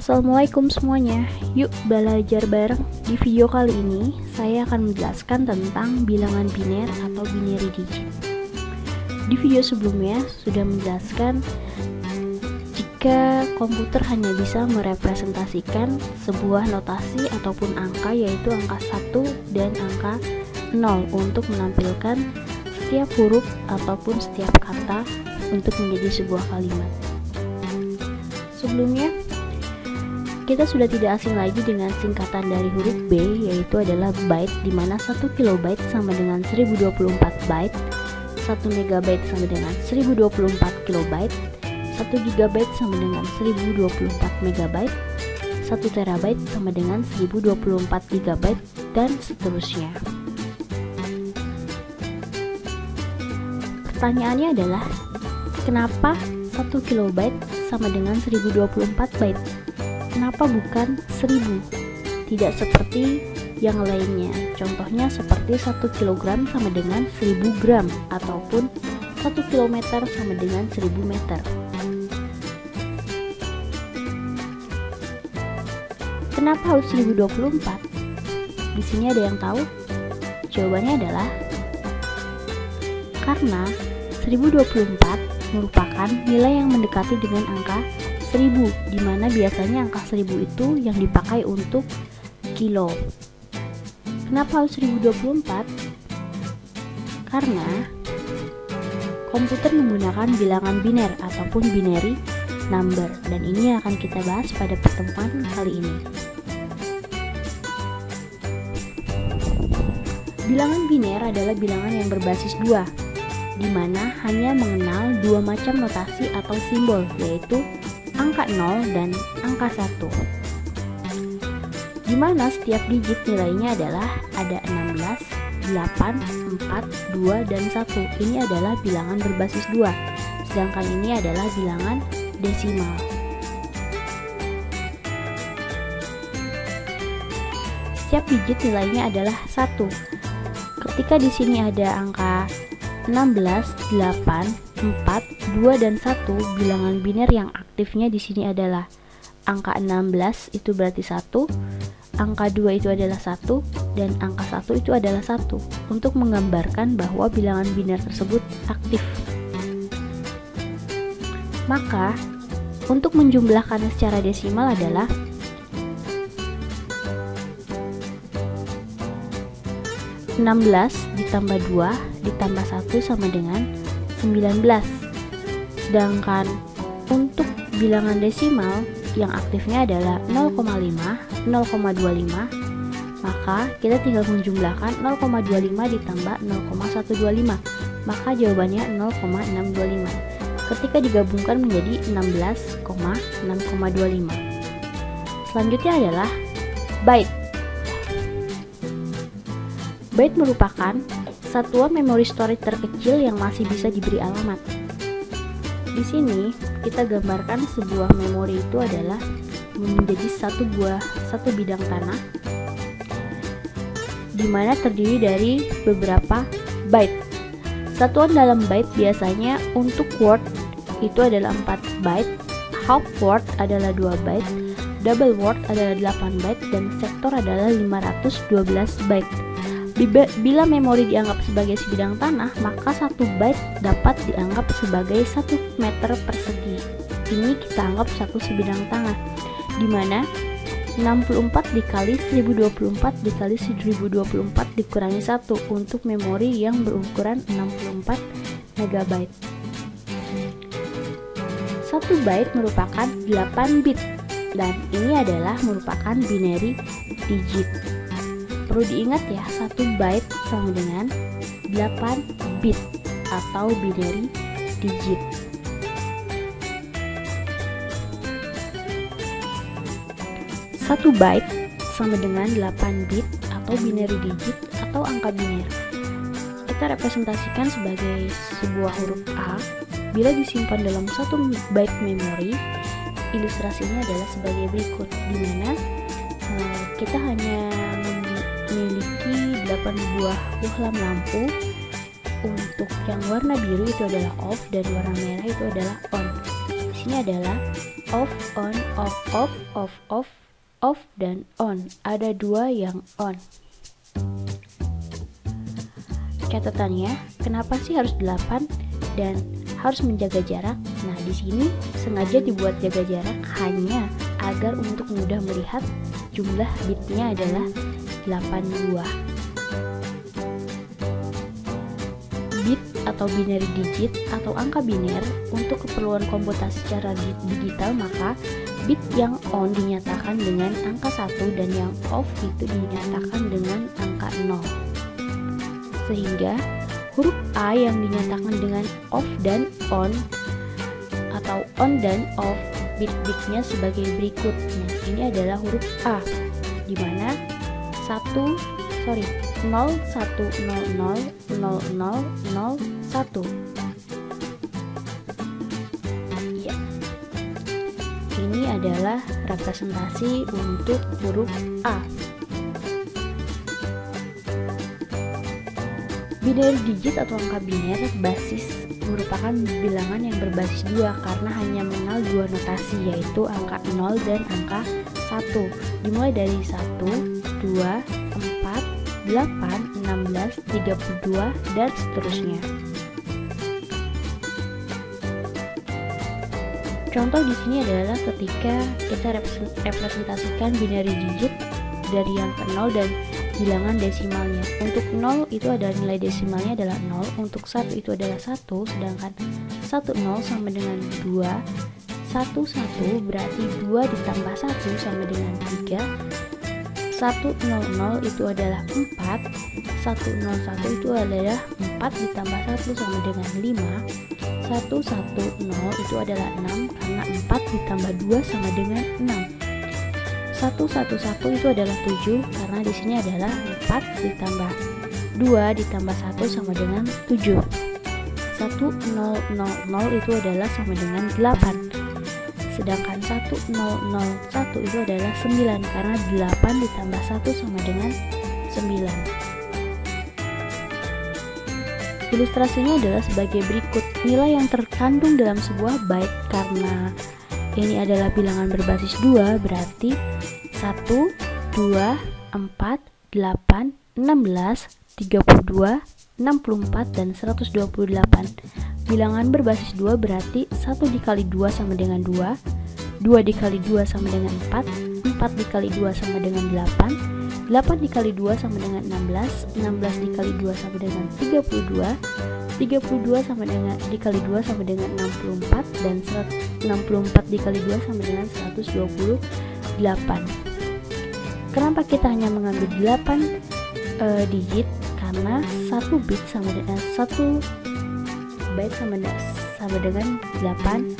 Assalamualaikum semuanya. Yuk belajar bareng. Di video kali ini saya akan menjelaskan tentang bilangan biner atau binary digit. Di video sebelumnya sudah menjelaskan jika komputer hanya bisa merepresentasikan sebuah notasi ataupun angka, yaitu angka 1 dan angka 0 untuk menampilkan setiap huruf ataupun setiap kata untuk menjadi sebuah kalimat. Sebelumnya kita sudah tidak asing lagi dengan singkatan dari huruf B, yaitu adalah byte, di mana 1 kilobyte sama dengan 1024 byte, 1 megabyte sama dengan 1024 kilobyte, 1 gigabyte sama dengan 1024 megabyte, 1 terabyte sama dengan 1024 gigabyte, dan seterusnya. Pertanyaannya adalah, kenapa 1 kilobyte sama dengan 1024 byte? Kenapa bukan 1000? Tidak seperti yang lainnya. Contohnya seperti 1 kilogram sama dengan 1000 gram ataupun 1 kilometer sama dengan 1000 meter. Kenapa harus 1024? Di sini ada yang tahu? Jawabannya adalah karena 1024 merupakan nilai yang mendekati dengan angka 1000, di mana biasanya angka 1000 itu yang dipakai untuk kilo. Kenapa harus 1024? Karena komputer menggunakan bilangan biner ataupun binary number, dan ini akan kita bahas pada pertemuan kali ini. Bilangan biner adalah bilangan yang berbasis 2, di mana hanya mengenal 2 macam notasi atau simbol, yaitu angka 0 dan angka 1, di mana setiap digit nilainya adalah ada 16, 8, 4, 2, dan 1. Ini adalah bilangan berbasis 2, sedangkan ini adalah bilangan desimal. Setiap digit nilainya adalah 1. Ketika di sini ada angka 16, 8, 4, 2, dan 1, bilangan biner yang aktifnya di sini adalah angka 16, itu berarti 1, angka 2 itu adalah 1, dan angka 1 itu adalah 1, untuk menggambarkan bahwa bilangan biner tersebut aktif. Maka, untuk menjumlahkannya secara desimal adalah 16 ditambah 2 ditambah 1 sama dengan 19. Sedangkan untuk bilangan desimal yang aktifnya adalah 0,5, 0,25, maka kita tinggal menjumlahkan 0,25 ditambah 0,125, maka jawabannya 0,625. Ketika digabungkan menjadi 16,625. Selanjutnya adalah byte. Byte merupakan satuan memori storage terkecil yang masih bisa diberi alamat. Di sini kita gambarkan sebuah memori itu adalah menjadi satu bidang tanah, di mana terdiri dari beberapa byte. Satuan dalam byte biasanya untuk word itu adalah 4 byte, half word adalah 2 byte, double word adalah 8 byte, dan sektor adalah 512 byte. Bila memori dianggap sebagai sebidang tanah, maka 1 byte dapat dianggap sebagai 1 meter persegi. Ini kita anggap 1 sebidang tanah, di mana 64 dikali 1024 dikali 1024 dikurangi 1 untuk memori yang berukuran 64 megabyte. 1 byte merupakan 8 bit, dan ini adalah merupakan binary digit. Perlu diingat ya, 1 byte sama dengan 8 bit atau binary digit. Satu byte sama dengan 8 bit atau binary digit atau angka biner. Kita representasikan sebagai sebuah huruf A. Bila disimpan dalam 1 byte memori, ilustrasinya adalah sebagai berikut, di mana kita hanya memiliki 8 buah bohlam lampu. Untuk yang warna biru itu adalah off dan warna merah itu adalah on. sini adalah off, on, off, dan on. Ada 2 yang on. Catatannya, kenapa sih harus 8 dan harus menjaga jarak? Nah, di sini sengaja dibuat jaga jarak hanya agar untuk mudah melihat jumlah bitnya adalah 82. Bit atau binary digit atau angka biner untuk keperluan komputasi secara digital, maka bit yang on dinyatakan dengan angka 1 dan yang off itu dinyatakan dengan angka 0. Sehingga huruf A yang dinyatakan dengan off dan on atau on dan off bit-bitnya sebagai berikut. Nah, ini adalah huruf A, di mana 0, 1, 0, 0, 0, 0, 1. Ya. Ini adalah representasi untuk huruf A. Binary digit atau angka biner basis merupakan bilangan yang berbasis 2 karena hanya mengenal 2 notasi, yaitu angka 0 dan angka 1. Dimulai dari 1, 2, 4, 8, 16, 32, dan seterusnya. Contoh di sini adalah ketika kita representasikan binary digit dari yang ke 0 dan bilangan desimalnya. Untuk 0 itu adalah nilai desimalnya adalah 0, untuk 1 itu adalah 1, sedangkan 1, 0 sama dengan 2, 1, 1 berarti 2 ditambah 1 sama dengan 3, 1, 0, 0 itu adalah 4, 1, 0, 1 itu adalah 4 ditambah 1 sama dengan 5, 1, 1, 0 itu adalah 6 karena 4 ditambah 2 sama dengan 6. 1, 1, 1 itu adalah 7 karena di sini adalah 4 ditambah 2 ditambah 1 sama dengan 7. 1, 0, 0, 0 itu adalah sama dengan 8. Sedangkan 1, 0, 0, 1 itu adalah 9 karena 8 ditambah 1 sama dengan 9. Ilustrasinya adalah sebagai berikut. Nilai yang terkandung dalam sebuah byte karena ini adalah bilangan berbasis 2 berarti 1, 2, 4, 8, 16, 32, 64, dan 128. Bilangan berbasis 2 berarti 1 dikali 2 sama dengan 2, 2 dikali 2 sama dengan 4, 4 dikali 2 sama dengan 8, 8 dikali 2 sama dengan 16, 16 dikali 2 sama dengan 32, 32 sama dengan dikali 2 sama dengan 64, dan 64 dikali 2 sama dengan 128. Kenapa kita hanya mengambil 8 digit? Karena 1 bit sama dengan 1 byte sama dengan 8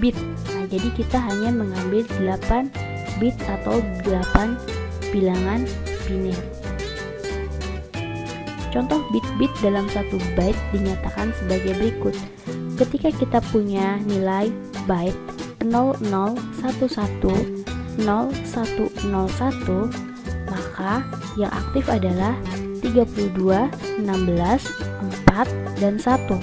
bit. Nah, jadi kita hanya mengambil 8 bit atau 8 bilangan biner. Contoh bit-bit dalam 1 byte dinyatakan sebagai berikut. Ketika kita punya nilai byte 0011 0101, maka yang aktif adalah 32, 16, 4, dan 1.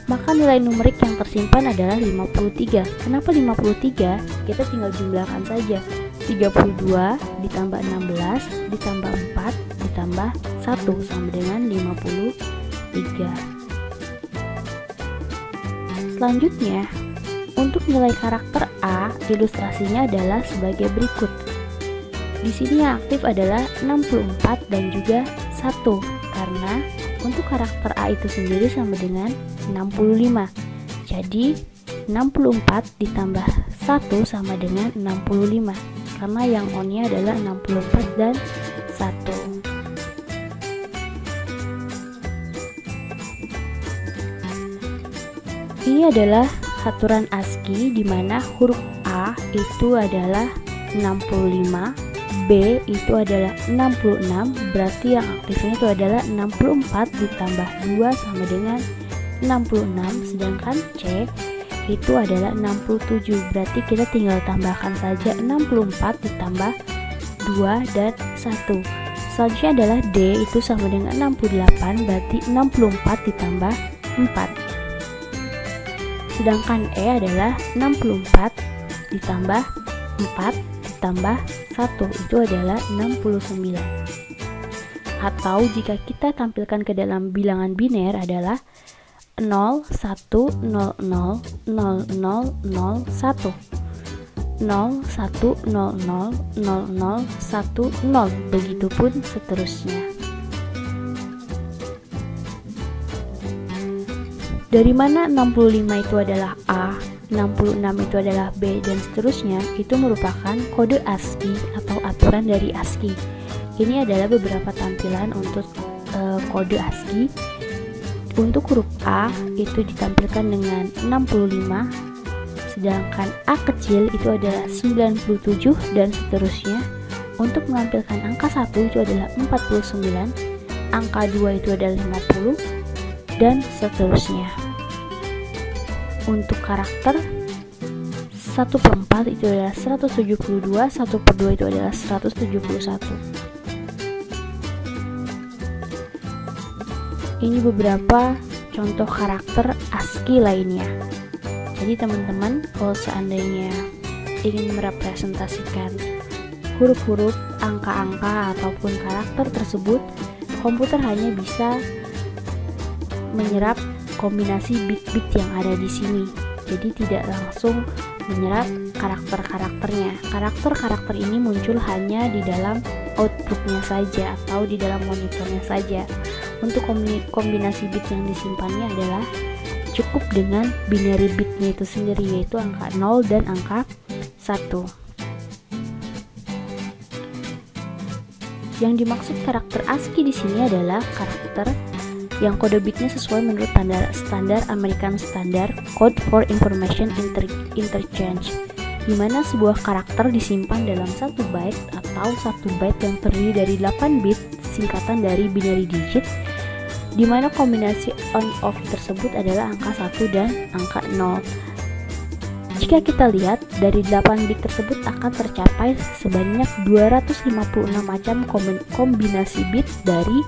Maka nilai numerik yang tersimpan adalah 53. Kenapa 53? Kita tinggal jumlahkan saja. 32 ditambah 16 ditambah 4 ditambah 1 sama dengan 53. Selanjutnya, untuk nilai karakter A, ilustrasinya adalah sebagai berikut. Di sini yang aktif adalah 64 dan juga 1 karena untuk karakter A itu sendiri sama dengan 65. Jadi 64 ditambah 1 sama dengan 65 karena yang on-nya adalah 64 dan 1. Ini adalah aturan ASCII di mana huruf A itu adalah 65, B itu adalah 66, berarti yang aktifnya itu adalah 64 ditambah 2 sama dengan 66, sedangkan C itu adalah 67, berarti kita tinggal tambahkan saja 64 ditambah 2 dan 1. Selanjutnya adalah D itu sama dengan 68, berarti 64 ditambah 4. Sedangkan E adalah 64 ditambah 4 ditambah 1, itu adalah 69. Atau jika kita tampilkan ke dalam bilangan biner adalah 0, 1, 0, 0, 0, 0, 0, 1. 0, 1, 0, 0, 0, 0, 1, 0. Begitupun seterusnya. Dari mana 65 itu adalah A, 66 itu adalah B, dan seterusnya, itu merupakan kode ASCII atau aturan dari ASCII. Ini adalah beberapa tampilan untuk kode ASCII. Untuk huruf A itu ditampilkan dengan 65, sedangkan A kecil itu adalah 97 dan seterusnya. Untuk menampilkan angka 1 itu adalah 49, angka 2 itu adalah 50 dan seterusnya. Untuk karakter 1/4 itu adalah 172, 1/2 itu adalah 171. Ini beberapa contoh karakter ASCII lainnya. Jadi teman-teman, kalau seandainya ingin merepresentasikan huruf-huruf, angka-angka ataupun karakter tersebut, komputer hanya bisa menyerap kombinasi bit-bit yang ada di sini. Jadi tidak langsung menyerap karakter-karakternya. Karakter-karakter ini muncul hanya di dalam outputnya saja atau di dalam monitornya saja. Untuk kombinasi bit yang disimpannya adalah cukup dengan binary bitnya itu sendiri, yaitu angka 0 dan angka 1. Yang dimaksud karakter ASCII di sini adalah karakter yang kode bitnya sesuai menurut standar American Standard Code for Information Interchange, di mana sebuah karakter disimpan dalam 1 byte atau 1 byte yang terdiri dari 8 bit singkatan dari binary digit, di mana kombinasi on-off tersebut adalah angka 1 dan angka 0. Jika kita lihat, dari 8 bit tersebut akan tercapai sebanyak 256 macam kombinasi bit dari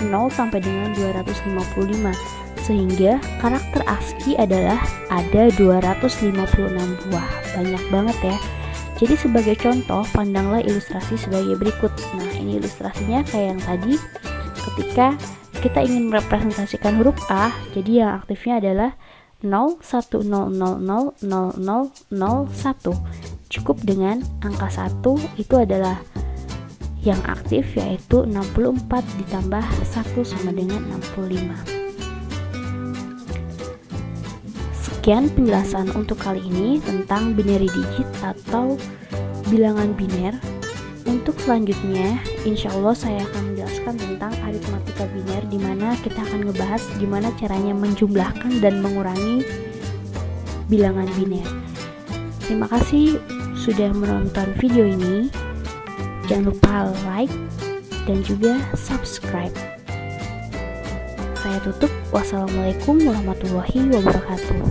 0 sampai dengan 255, sehingga karakter ASCII adalah ada 256 buah. Banyak banget ya. Jadi sebagai contoh, pandanglah ilustrasi sebagai berikut. Nah, ini ilustrasinya kayak yang tadi. Ketika kita ingin merepresentasikan huruf A, jadi yang aktifnya adalah 0, 1, 0, 0, 0, 0, 0, 0, 1. Cukup dengan angka 1 itu adalah yang aktif, yaitu 64 ditambah 1 sama dengan 65. Sekian penjelasan untuk kali ini tentang binary digit atau bilangan biner. Untuk selanjutnya, insya Allah saya akan menjelaskan tentang aritmatika biner, di mana kita akan ngebahas gimana caranya menjumlahkan dan mengurangi bilangan biner. Terima kasih sudah menonton video ini. Jangan lupa like dan juga subscribe. Saya tutup. Wassalamualaikum warahmatullahi wabarakatuh.